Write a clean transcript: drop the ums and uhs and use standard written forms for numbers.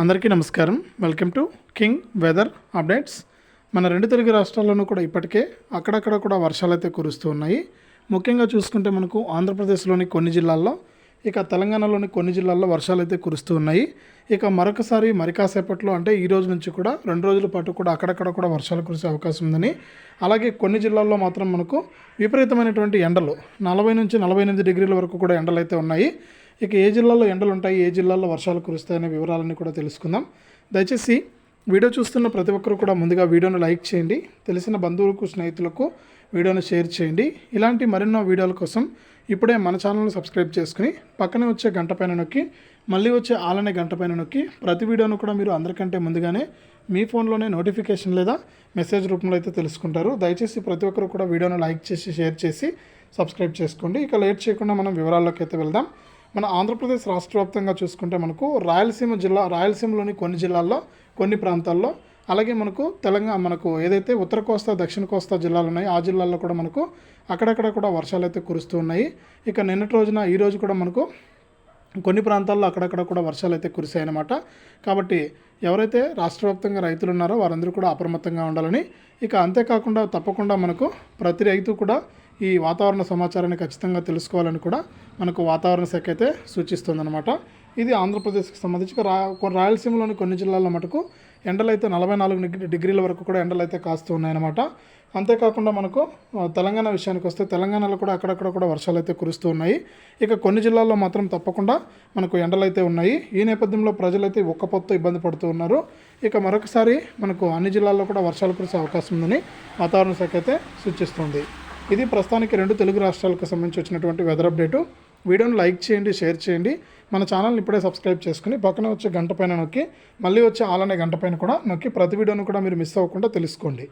అందరికీ నమస్కారం. Welcome to king weather updates. మన రెండు తెలుగు రాష్ట్రాల్లోనూ కూడా ఇప్పటికే అక్కడక్కడ కూడా వర్షాలు అయితే కురుస్తూ ఉన్నాయి. ముఖ్యంగా చూసుకుంటే మనకు ఆంధ్రప్రదేశ్లోని కొన్ని జిల్లాల్లో, ఇక తెలంగాణలోని కొన్ని జిల్లాల్లో వర్షాలు అయితే కురుస్తూ ఉన్నాయి. ఇక మరొకసారి మరి కాసేపట్లో అంటే ఈ రోజు నుంచి కూడా 2 రోజుల పాటు కూడా అక్కడక్కడ కూడా వర్షాలు కురిసే అవకాశం ఉందని, అలాగే కొన్ని జిల్లాల్లో మాత్రం మనకు విపరీతమైనటువంటి ఎండలు 40 నుంచి 48 డిగ్రీల వరకు కూడా ఎండలు అయితే ఉన్నాయి. ఇక ఏ జిల్లాలో ఎండలు ఉంటాయి, ఏ జిల్లాల్లో వర్షాలు కురుస్తాయనే వివరాలన్నీ కూడా తెలుసుకుందాం. దయచేసి వీడియో చూస్తున్న ప్రతి ఒక్కరు కూడా ముందుగా వీడియోను లైక్ చేయండి, తెలిసిన బంధువులకు స్నేహితులకు వీడియోను షేర్ చేయండి. ఇలాంటి మరెన్నో వీడియోల కోసం ఇప్పుడే మన ఛానల్ని సబ్స్క్రైబ్ చేసుకుని పక్కనే వచ్చే గంట పైన నొక్కి మళ్ళీ వచ్చే ఆలనే గంట పైన నొక్కి ప్రతి వీడియోను కూడా మీరు అందరికంటే ముందుగానే మీ ఫోన్లోనే నోటిఫికేషన్ లేదా మెసేజ్ రూపంలో అయితే తెలుసుకుంటారు. దయచేసి ప్రతి ఒక్కరు కూడా వీడియోను లైక్ చేసి షేర్ చేసి సబ్స్క్రైబ్ చేసుకోండి. ఇక లేట్ చేయకుండా మనం వివరాల్లోకి అయితే వెళ్దాం. మన ఆంధ్రప్రదేశ్ రాష్ట్ర వ్యాప్తంగా చూసుకుంటే మనకు రాయలసీమలోని కొన్ని జిల్లాల్లో, కొన్ని ప్రాంతాల్లో, అలాగే మనకు ఏదైతే ఉత్తర కోస్తా దక్షిణ కోస్తా జిల్లాలు ఉన్నాయో ఆ జిల్లాల్లో కూడా మనకు అక్కడక్కడ కూడా వర్షాలు అయితే కురుస్తూ ఉన్నాయి. ఇక నిన్నటి రోజున ఈ రోజు కూడా మనకు కొన్ని ప్రాంతాల్లో అక్కడక్కడ కూడా వర్షాలు అయితే కురిశాయన్నమాట. కాబట్టి ఎవరైతే రాష్ట్ర వ్యాప్తంగా రైతులు ఉన్నారో వారందరూ కూడా అప్రమత్తంగా ఉండాలని, ఇక అంతేకాకుండా తప్పకుండా మనకు ప్రతి రైతు కూడా ఈ వాతావరణ సమాచారాన్ని ఖచ్చితంగా తెలుసుకోవాలని కూడా మనకు వాతావరణ శాఖ అయితే సూచిస్తుందన్నమాట. ఇది ఆంధ్రప్రదేశ్కి సంబంధించి రాయలసీమలోని కొన్ని జిల్లాల్లో మటుకు ఎండలు అయితే 44 డిగ్రీల వరకు కూడా ఎండలు అయితే కాస్తూ ఉన్నాయన్నమాట. అంతేకాకుండా మనకు తెలంగాణ విషయానికి వస్తే తెలంగాణలో కూడా అక్కడక్కడ కూడా వర్షాలు అయితే కురుస్తూ ఉన్నాయి. ఇక కొన్ని జిల్లాల్లో మాత్రం తప్పకుండా మనకు ఎండలు అయితే ఉన్నాయి. ఈ నేపథ్యంలో ప్రజలైతే ఒక్కపోతతో ఇబ్బంది పడుతూ ఉన్నారు. ఇక మరొకసారి మనకు అన్ని జిల్లాల్లో కూడా వర్షాలు కురిసే అవకాశం ఉందని వాతావరణ శాఖ అయితే సూచిస్తుంది. ఇది ప్రస్తుతానికి 2 తెలుగు రాష్ట్రాలకు సంబంధించి వచ్చినటువంటి వెదర్ అప్డేటు. వీడియోను లైక్ చేయండి, షేర్ చేయండి. మన ఛానల్ని ఇప్పుడే సబ్స్క్రైబ్ చేసుకుని పక్కన వచ్చే గంట పైన నొక్కి మళ్ళీ వచ్చే ఆలనే గంట పైన కూడా నొక్కి ప్రతి వీడియోను కూడా మీరు మిస్ అవ్వకుండా తెలుసుకోండి.